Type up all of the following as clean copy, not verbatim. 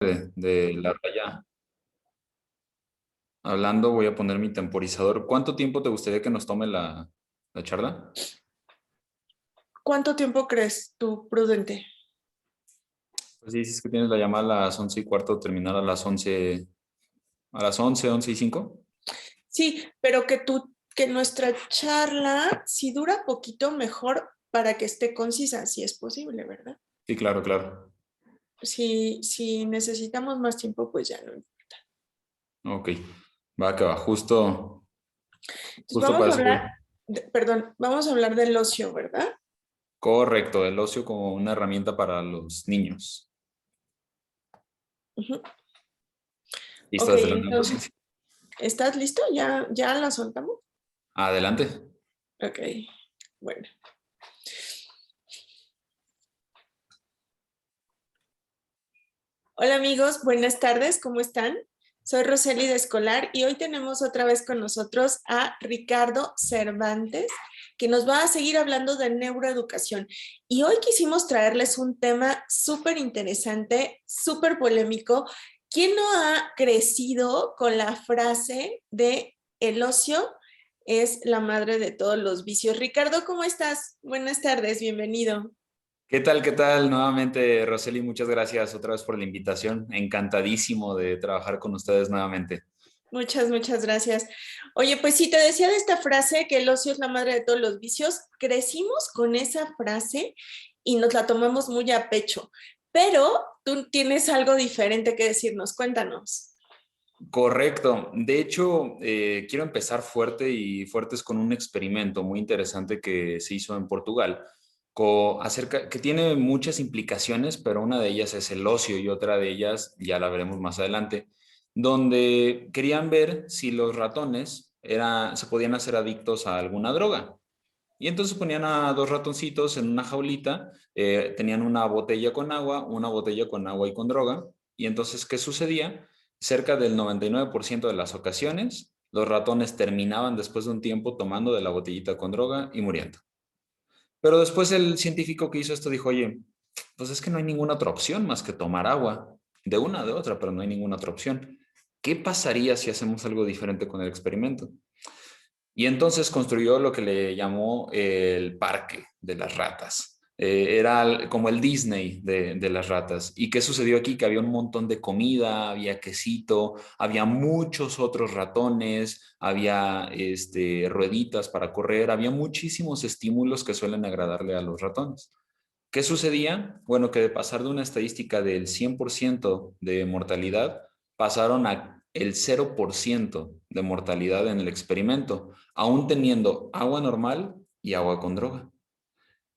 de la raya. Hablando, voy a poner mi temporizador. ¿Cuánto tiempo te gustaría que nos tome la charla? ¿Cuánto tiempo crees tú prudente? Pues sí, dices que tienes la llamada a las 11:15, terminar a las 11, a las 11, 11:05. Sí, pero que nuestra charla, si dura poquito, mejor para que esté concisa, si es posible, ¿verdad? Sí, claro, claro. Si necesitamos más tiempo, pues ya no. Ok, va que va, justo, Entonces justo vamos para a eso voy. hablar, perdón, vamos a hablar del ocio, ¿verdad? Correcto, el ocio como una herramienta para los niños. Ujú. ¿Listo Ok, desde la nueva entonces, paciencia? ¿estás listo? ¿Ya la soltamos? Adelante. Ok, bueno. Hola amigos, buenas tardes, ¿cómo están? Soy Roseli de Escolar y hoy tenemos otra vez con nosotros a Ricardo Cervantes, que nos va a seguir hablando de neuroeducación. Y hoy quisimos traerles un tema súper interesante, súper polémico. ¿Quién no ha crecido con la frase de el ocio es la madre de todos los vicios? Ricardo, ¿cómo estás? Buenas tardes, bienvenido. ¿Qué tal? ¿Qué tal? Nuevamente, Roseli, muchas gracias otra vez por la invitación. Encantadísimo de trabajar con ustedes nuevamente. Muchas gracias. Oye, pues sí, te decía de esta frase que el ocio es la madre de todos los vicios. Crecimos con esa frase y nos la tomamos muy a pecho, pero tú tienes algo diferente que decirnos. Cuéntanos. Correcto. De hecho, quiero empezar fuerte y fuertes con un experimento muy interesante que se hizo en Portugal, que tiene muchas implicaciones, pero una de ellas es el ocio y otra de ellas ya la veremos más adelante, donde querían ver si los ratones se podían hacer adictos a alguna droga. Y entonces ponían a dos ratoncitos en una jaulita, tenían una botella con agua y con droga. Y entonces, ¿qué sucedía? Cerca del 99% de las ocasiones, los ratones terminaban después de un tiempo tomando de la botellita con droga y muriendo. Pero después el científico que hizo esto dijo, oye, pues es que no hay ninguna otra opción más que tomar agua, de una o de otra, pero no hay ninguna otra opción. ¿Qué pasaría si hacemos algo diferente con el experimento? Y entonces construyó lo que le llamó el parque de las ratas. Era como el Disney de las ratas. ¿Y qué sucedió aquí? Que había un montón de comida, había quesito, había muchos otros ratones, había rueditas para correr, había muchísimos estímulos que suelen agradarle a los ratones. ¿Qué sucedía? Bueno, que de pasar de una estadística del 100% de mortalidad, pasaron a el 0% de mortalidad en el experimento, aún teniendo agua normal y agua con droga.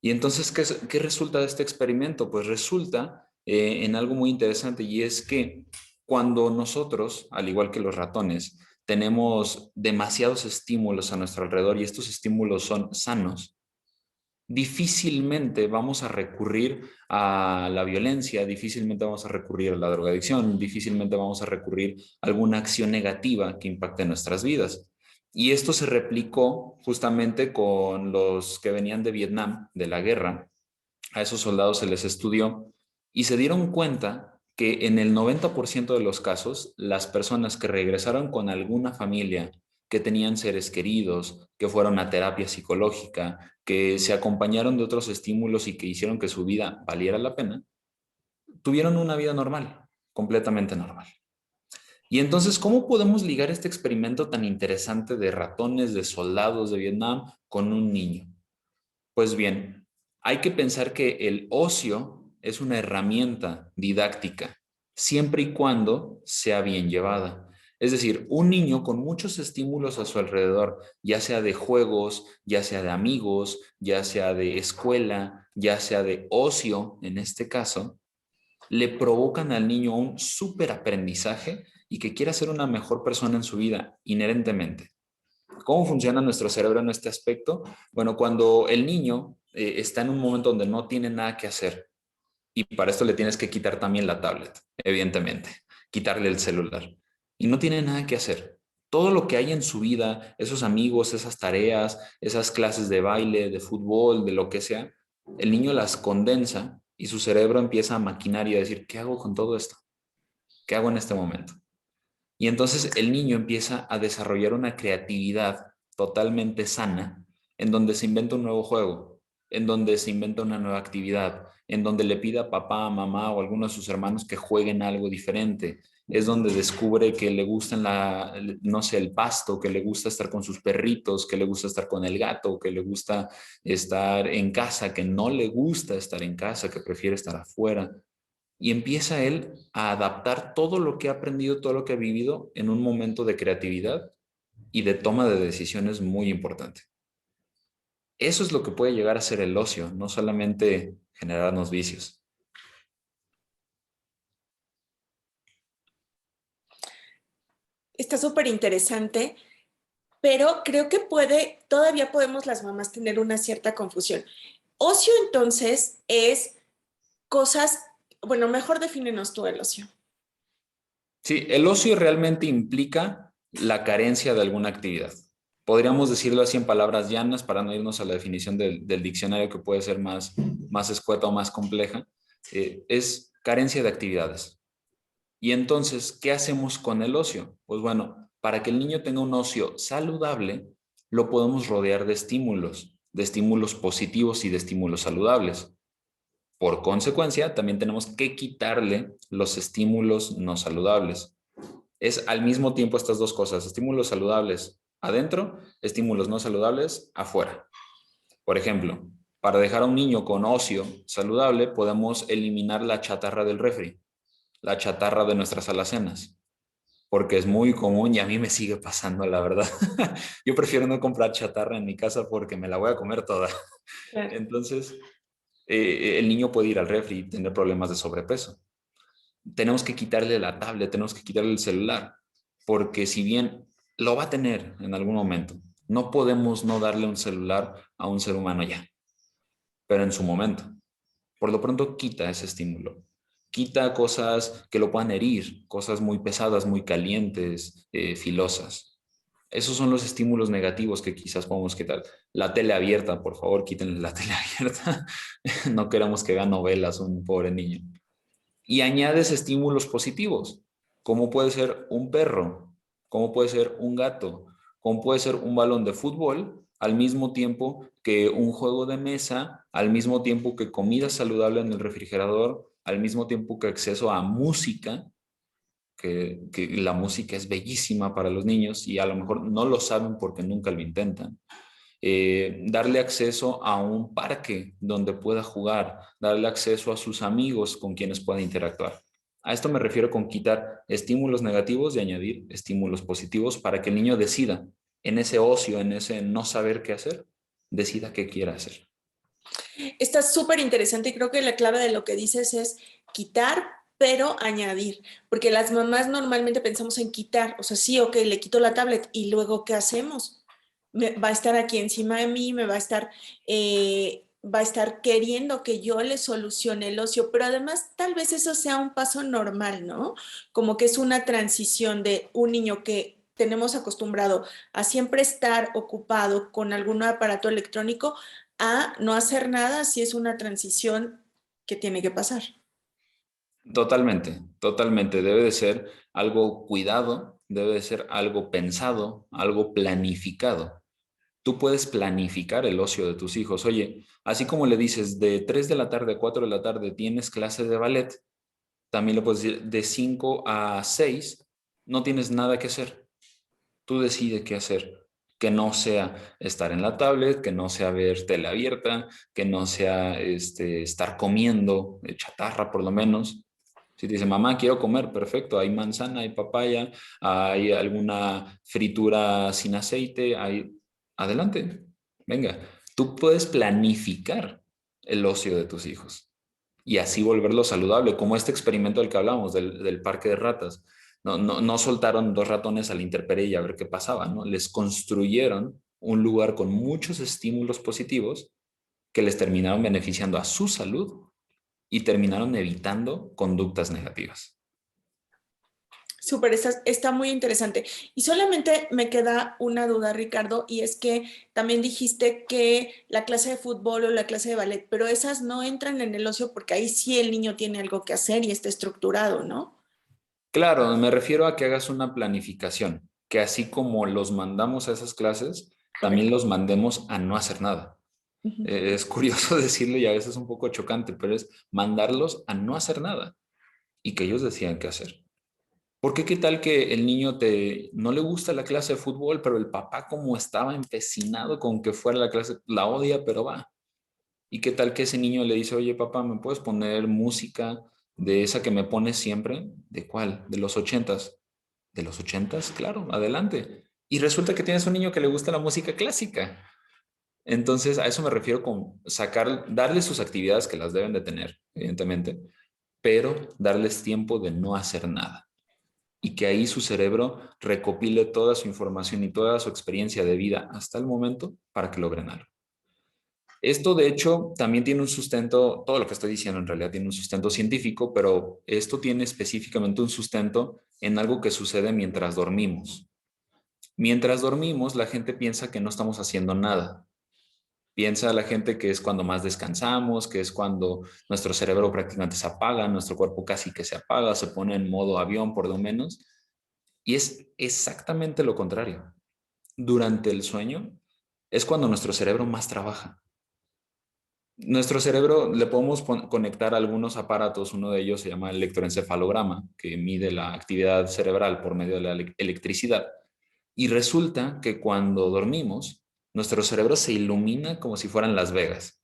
Y entonces, ¿qué resulta de este experimento? Pues resulta en algo muy interesante y es que cuando nosotros, al igual que los ratones, tenemos demasiados estímulos a nuestro alrededor y estos estímulos son sanos, difícilmente vamos a recurrir a la violencia, difícilmente vamos a recurrir a la drogadicción, difícilmente vamos a recurrir a alguna acción negativa que impacte nuestras vidas. Y esto se replicó justamente con los que venían de Vietnam, de la guerra. A esos soldados se les estudió y se dieron cuenta que en el 90% de los casos, las personas que regresaron con alguna familia, que tenían seres queridos, que fueron a terapia psicológica, que se acompañaron de otros estímulos y que hicieron que su vida valiera la pena, tuvieron una vida normal, completamente normal. Y entonces, ¿cómo podemos ligar este experimento tan interesante de ratones, de soldados de Vietnam con un niño? Pues bien, hay que pensar que el ocio es una herramienta didáctica, siempre y cuando sea bien llevada. Es decir, un niño con muchos estímulos a su alrededor, ya sea de juegos, ya sea de amigos, ya sea de escuela, ya sea de ocio, en este caso, le provocan al niño un súper aprendizaje y que quiera ser una mejor persona en su vida, inherentemente. ¿Cómo funciona nuestro cerebro en este aspecto? Bueno, cuando el niño está en un momento donde no tiene nada que hacer, y para esto le tienes que quitar también la tablet, evidentemente, quitarle el celular, y no tiene nada que hacer. Todo lo que hay en su vida, esos amigos, esas tareas, esas clases de baile, de fútbol, de lo que sea, el niño las condensa y su cerebro empieza a maquinar y a decir, ¿qué hago con todo esto? ¿Qué hago en este momento? Y entonces el niño empieza a desarrollar una creatividad totalmente sana, en donde se inventa un nuevo juego, en donde se inventa una nueva actividad, en donde le pide a papá, mamá o alguno de sus hermanos que jueguen algo diferente. Es donde descubre que le gusta no sé, el pasto, que le gusta estar con sus perritos, que le gusta estar con el gato, que le gusta estar en casa, que no le gusta estar en casa, que prefiere estar afuera. Y empieza él a adaptar todo lo que ha aprendido, todo lo que ha vivido en un momento de creatividad y de toma de decisiones muy importante. Eso es lo que puede llegar a ser el ocio, no solamente generarnos vicios. Está súper interesante, pero creo que todavía podemos las mamás tener una cierta confusión. Ocio entonces es cosas, bueno, mejor defínenos tú el ocio. Sí, el ocio realmente implica la carencia de alguna actividad. Podríamos decirlo así en palabras llanas para no irnos a la definición del diccionario que puede ser más escueta o más compleja. Es carencia de actividades. Y entonces, ¿qué hacemos con el ocio? Pues bueno, para que el niño tenga un ocio saludable, lo podemos rodear de estímulos positivos y de estímulos saludables. Por consecuencia, también tenemos que quitarle los estímulos no saludables. Es al mismo tiempo estas dos cosas, estímulos saludables adentro, estímulos no saludables afuera. Por ejemplo, para dejar a un niño con ocio saludable, podemos eliminar la chatarra del refri, la chatarra de nuestras alacenas, porque es muy común y a mí me sigue pasando, la verdad. Yo prefiero no comprar chatarra en mi casa porque me la voy a comer toda. Claro. Entonces, el niño puede ir al refri y tener problemas de sobrepeso. Tenemos que quitarle la tablet, tenemos que quitarle el celular, porque si bien lo va a tener en algún momento, no podemos no darle un celular a un ser humano ya, pero en su momento. Por lo pronto, quita ese estímulo. Quita cosas que lo puedan herir, cosas muy pesadas, muy calientes, filosas. Esos son los estímulos negativos que quizás podemos quitar. La tele abierta, por favor, quítenle la tele abierta. No queramos que vea novelas un pobre niño. Y añades estímulos positivos, como puede ser un perro, como puede ser un gato, como puede ser un balón de fútbol, al mismo tiempo que un juego de mesa, al mismo tiempo que comida saludable en el refrigerador, al mismo tiempo que acceso a música, que la música es bellísima para los niños y a lo mejor no lo saben porque nunca lo intentan. Darle acceso a un parque donde pueda jugar, darle acceso a sus amigos con quienes pueda interactuar. A esto me refiero con quitar estímulos negativos y añadir estímulos positivos para que el niño decida en ese ocio, en ese no saber qué hacer, decida qué quiere hacer. Está súper interesante y creo que la clave de lo que dices es quitar, pero añadir, porque las mamás normalmente pensamos en quitar, o sea, sí, ok, le quito la tablet y luego, ¿qué hacemos? Va a estar aquí encima de mí, va a estar queriendo que yo le solucione el ocio, pero además tal vez eso sea un paso normal, ¿no? Como que es una transición de un niño que tenemos acostumbrado a siempre estar ocupado con algún aparato electrónico a no hacer nada si es una transición que tiene que pasar. Totalmente, totalmente. Debe de ser algo cuidado, debe de ser algo pensado, algo planificado. Tú puedes planificar el ocio de tus hijos. Oye, así como le dices, de 3 de la tarde a 4 de la tarde tienes clase de ballet, también le puedes decir, de 5 a 6 no tienes nada que hacer. Tú decides qué hacer. Que no sea estar en la tablet, que no sea ver tele abierta, que no sea estar comiendo chatarra por lo menos. Si te dice, mamá, quiero comer, perfecto, hay manzana, hay papaya, hay alguna fritura sin aceite, hay... Adelante, venga, tú puedes planificar el ocio de tus hijos y así volverlo saludable, como este experimento del que hablábamos, del parque de ratas. No soltaron dos ratones a la intemperie y a ver qué pasaba, ¿no? Les construyeron un lugar con muchos estímulos positivos que les terminaron beneficiando a su salud y terminaron evitando conductas negativas. Súper, está muy interesante. Y solamente me queda una duda, Ricardo, y es que también dijiste que la clase de fútbol o la clase de ballet, pero esas no entran en el ocio porque ahí sí el niño tiene algo que hacer y está estructurado, ¿no? Claro, me refiero a que hagas una planificación, que así como los mandamos a esas clases, también Correcto. los mandemos a no hacer nada. Ujú. Es curioso decirlo y a veces un poco chocante, pero es mandarlos a no hacer nada y que ellos decidan qué hacer. Porque qué tal que el niño no le gusta la clase de fútbol, pero el papá como estaba empecinado con que fuera la clase, la odia, pero va. ¿Y qué tal que ese niño le dice, oye papá, ¿me puedes poner música de esa que me pones siempre? ¿De cuál? ¿De los ochentas? ¿De los ochentas? Claro, adelante. Y resulta que tienes un niño que le gusta la música clásica. Entonces, a eso me refiero con sacar, darles sus actividades que las deben de tener, evidentemente, pero darles tiempo de no hacer nada y que ahí su cerebro recopile toda su información y toda su experiencia de vida hasta el momento para que logren algo. Esto, de hecho, también tiene un sustento, todo lo que estoy diciendo en realidad tiene un sustento científico, pero esto tiene específicamente un sustento en algo que sucede mientras dormimos. Mientras dormimos, la gente piensa que no estamos haciendo nada. Piensa la gente que es cuando más descansamos, que es cuando nuestro cerebro prácticamente se apaga, nuestro cuerpo casi que se apaga, se pone en modo avión por lo menos. Y es exactamente lo contrario. Durante el sueño es cuando nuestro cerebro más trabaja. Nuestro cerebro le podemos conectar algunos aparatos, uno de ellos se llama electroencefalograma, que mide la actividad cerebral por medio de la electricidad. Y resulta que cuando dormimos, nuestro cerebro se ilumina como si fueran Las Vegas.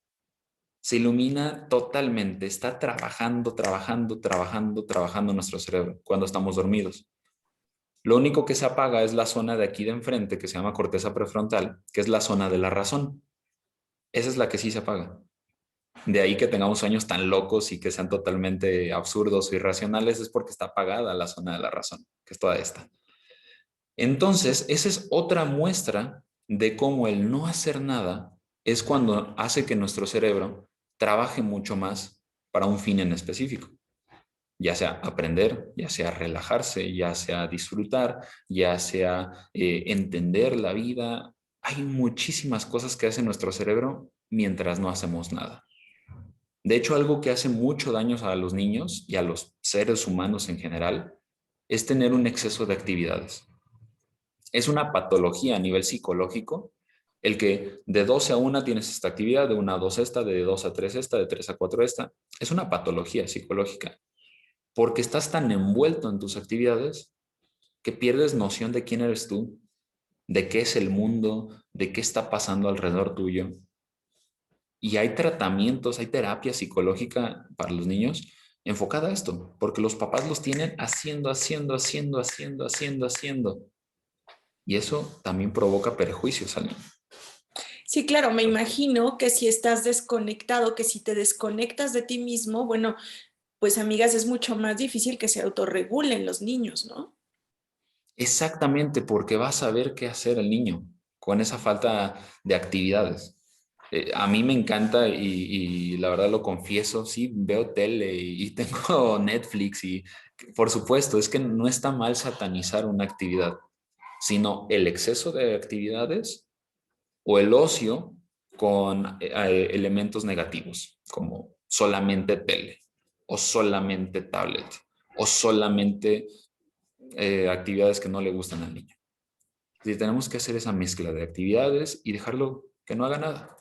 Se ilumina totalmente, está trabajando, trabajando, trabajando, trabajando nuestro cerebro cuando estamos dormidos. Lo único que se apaga es la zona de aquí de enfrente, que se llama corteza prefrontal, que es la zona de la razón. Esa es la que sí se apaga. De ahí que tengamos sueños tan locos y que sean totalmente absurdos o irracionales, es porque está apagada la zona de la razón, que es toda esta. Entonces, esa es otra muestra de cómo el no hacer nada es cuando hace que nuestro cerebro trabaje mucho más para un fin en específico, ya sea aprender, ya sea relajarse, ya sea disfrutar, ya sea entender la vida. Hay muchísimas cosas que hace nuestro cerebro mientras no hacemos nada. De hecho, algo que hace mucho daño a los niños y a los seres humanos en general es tener un exceso de actividades. Es una patología a nivel psicológico el que de 12 a 1 tienes esta actividad, de 1 a 2 esta, de 2 a 3 esta, de 3 a 4 esta. Es una patología psicológica porque estás tan envuelto en tus actividades que pierdes noción de quién eres tú, de qué es el mundo, de qué está pasando alrededor tuyo. Y hay tratamientos, hay terapia psicológica para los niños enfocada a esto, porque los papás los tienen haciendo, haciendo, haciendo, haciendo, haciendo, haciendo. Y eso también provoca perjuicios al niño. Sí, claro, me imagino que si estás desconectado, que si te desconectas de ti mismo, bueno, pues amigas, es mucho más difícil que se autorregulen los niños, ¿no? Exactamente, porque vas a ver qué hacer el niño con esa falta de actividades. A mí me encanta y la verdad lo confieso, sí, veo tele y tengo Netflix y por supuesto, es que no está mal satanizar una actividad, sino el exceso de actividades o el ocio con elementos negativos, como solamente tele o solamente tablet o solamente actividades que no le gustan al niño. Y tenemos que hacer esa mezcla de actividades y dejarlo que no haga nada.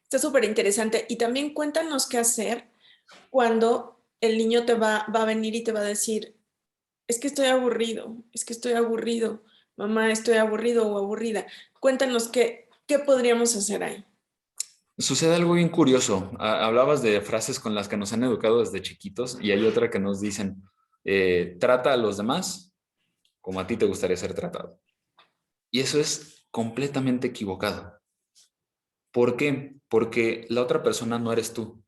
Está súper interesante. Y también cuéntanos qué hacer cuando el niño va a venir y te va a decir, es que estoy aburrido, es que estoy aburrido, mamá, estoy aburrido o aburrida. Cuéntanos qué podríamos hacer ahí. Sucede algo bien curioso. Hablabas de frases con las que nos han educado desde chiquitos y hay otra que nos dicen, trata a los demás como a ti te gustaría ser tratado. Y eso es completamente equivocado. ¿Por qué? Porque la otra persona no eres tú.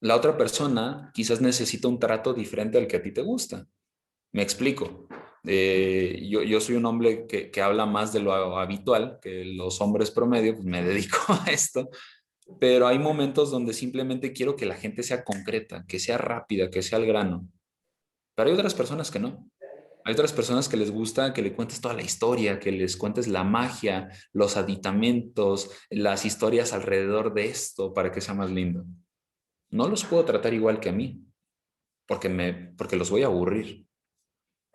La otra persona quizás necesita un trato diferente al que a ti te gusta. Me explico. Yo soy un hombre que habla más de lo habitual que los hombres promedio, pues me dedico a esto, pero hay momentos donde simplemente quiero que la gente sea concreta, que sea rápida, que sea al grano. Pero hay otras personas que no. Hay otras personas que les gusta que le cuentes toda la historia, que les cuentes la magia, los aditamentos, las historias alrededor de esto para que sea más lindo. No los puedo tratar igual que a mí. porque los voy a aburrir.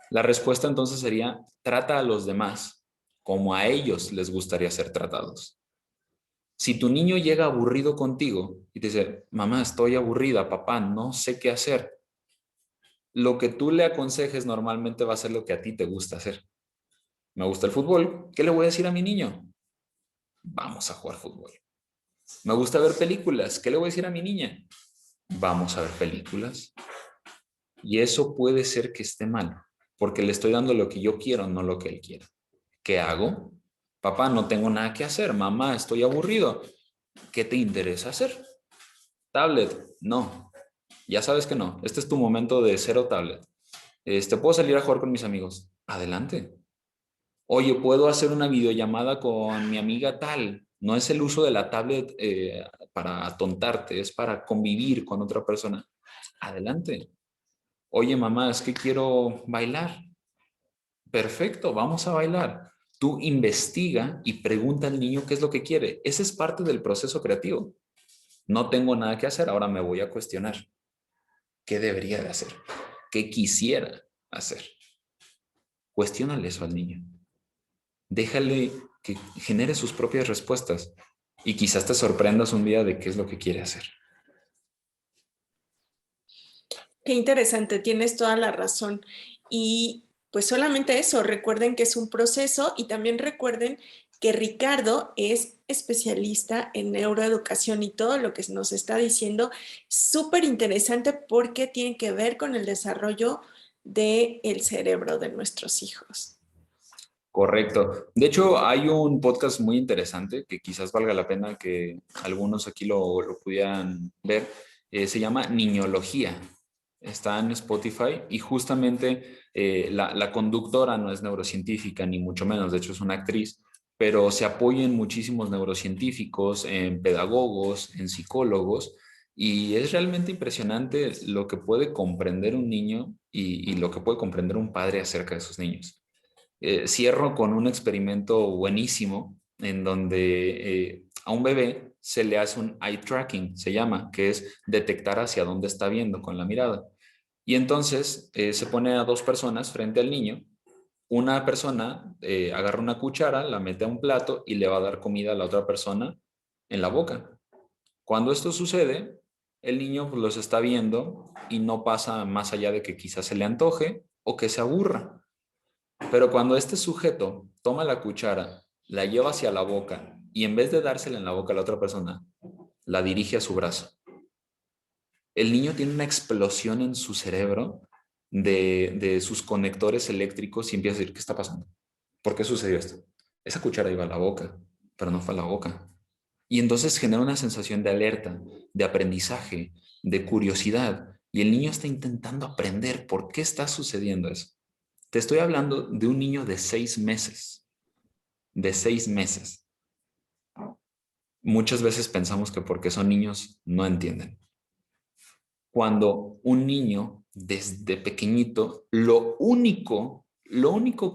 La respuesta entonces sería, trata a los demás como a ellos les gustaría ser tratados. Si tu niño llega aburrido contigo y te dice, mamá, estoy aburrida, papá, no sé qué hacer, lo que tú le aconsejes normalmente va a ser lo que a ti te gusta hacer. Me gusta el fútbol, ¿qué le voy a decir a mi niño? Vamos a jugar fútbol. Me gusta ver películas, ¿qué le voy a decir a mi niña? Vamos a ver películas. Y eso puede ser que esté mal, porque le estoy dando lo que yo quiero, no lo que él quiere. ¿Qué hago? Papá, no tengo nada que hacer. Mamá, estoy aburrido. ¿Qué te interesa hacer? Tablet. No. Ya sabes que no. Este es tu momento de cero tablet. ¿Puedo salir a jugar con mis amigos? Adelante. Oye, ¿puedo hacer una videollamada con mi amiga tal? No es el uso de la tablet para atontarte, es para convivir con otra persona. Adelante. Oye, mamá, es que quiero bailar. Perfecto, vamos a bailar. Tú investiga y pregunta al niño qué es lo que quiere. Ese es parte del proceso creativo. No tengo nada que hacer, ahora me voy a cuestionar. ¿Qué debería de hacer? ¿Qué quisiera hacer? Cuestiónale eso al niño. Déjale que genere sus propias respuestas y quizás te sorprendas un día de qué es lo que quiere hacer. Qué interesante, tienes toda la razón. Y pues solamente eso, recuerden que es un proceso y también recuerden que Ricardo es especialista en neuroeducación y todo lo que nos está diciendo es súper interesante porque tiene que ver con el desarrollo del cerebro de nuestros hijos. Correcto. De hecho, hay un podcast muy interesante que quizás valga la pena que algunos aquí lo pudieran ver. Se llama Niñología. Está en Spotify y justamente la conductora no es neurocientífica, ni mucho menos. De hecho, es una actriz, pero se apoya en muchísimos neurocientíficos, en pedagogos, en psicólogos. Y es realmente impresionante lo que puede comprender un niño y lo que puede comprender un padre acerca de sus niños. Cierro con un experimento buenísimo en donde a un bebé se le hace un eye tracking, se llama, que es detectar hacia dónde está viendo con la mirada. Y entonces se pone a dos personas frente al niño. Una persona agarra una cuchara, la mete a un plato y le va a dar comida a la otra persona en la boca. Cuando esto sucede, el niño pues, los está viendo y no pasa más allá de que quizás se le antoje o que se aburra. Pero cuando este sujeto toma la cuchara, la lleva hacia la boca y en vez de dársela en la boca a la otra persona, la dirige a su brazo, el niño tiene una explosión en su cerebro de sus conectores eléctricos y empieza a decir, ¿qué está pasando? ¿Por qué sucedió esto? Esa cuchara iba a la boca, pero no fue a la boca. Y entonces genera una sensación de alerta, de aprendizaje, de curiosidad. Y el niño está intentando aprender por qué está sucediendo eso. Te estoy hablando de un niño de 6 meses, de 6 meses. Muchas veces pensamos que porque son niños no entienden. Cuando un niño desde pequeñito, lo único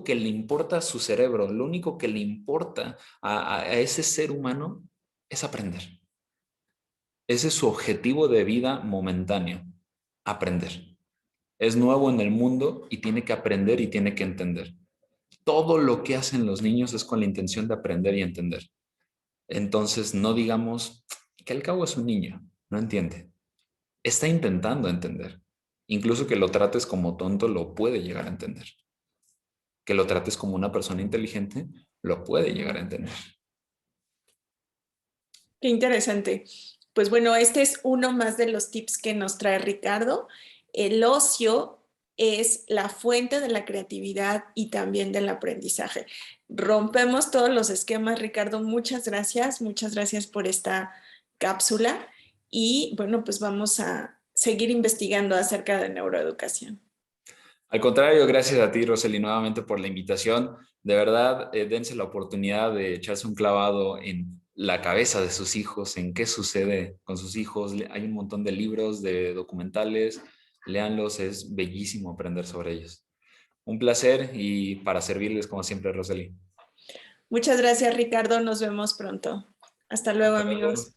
que le importa a su cerebro, lo único que le importa a ese ser humano es aprender. Ese es su objetivo de vida momentáneo, aprender. Es nuevo en el mundo y tiene que aprender y tiene que entender. Todo lo que hacen los niños es con la intención de aprender y entender. Entonces, no digamos que al cabo es un niño, no entiende. Está intentando entender. Incluso que lo trates como tonto, lo puede llegar a entender. Que lo trates como una persona inteligente, lo puede llegar a entender. Qué interesante. Pues bueno, este es uno más de los tips que nos trae Ricardo. El ocio es la fuente de la creatividad y también del aprendizaje. Rompemos todos los esquemas, Ricardo. Muchas gracias por esta cápsula. Y bueno, pues vamos a seguir investigando acerca de neuroeducación. Al contrario, gracias a ti, Rosely, nuevamente por la invitación. De verdad, dense la oportunidad de echarse un clavado en la cabeza de sus hijos, en qué sucede con sus hijos. Hay un montón de libros, de documentales, léanlos, es bellísimo aprender sobre ellos. Un placer y para servirles como siempre, Rosely. Muchas gracias, Ricardo. Nos vemos pronto. Hasta luego, Hasta amigos. luego.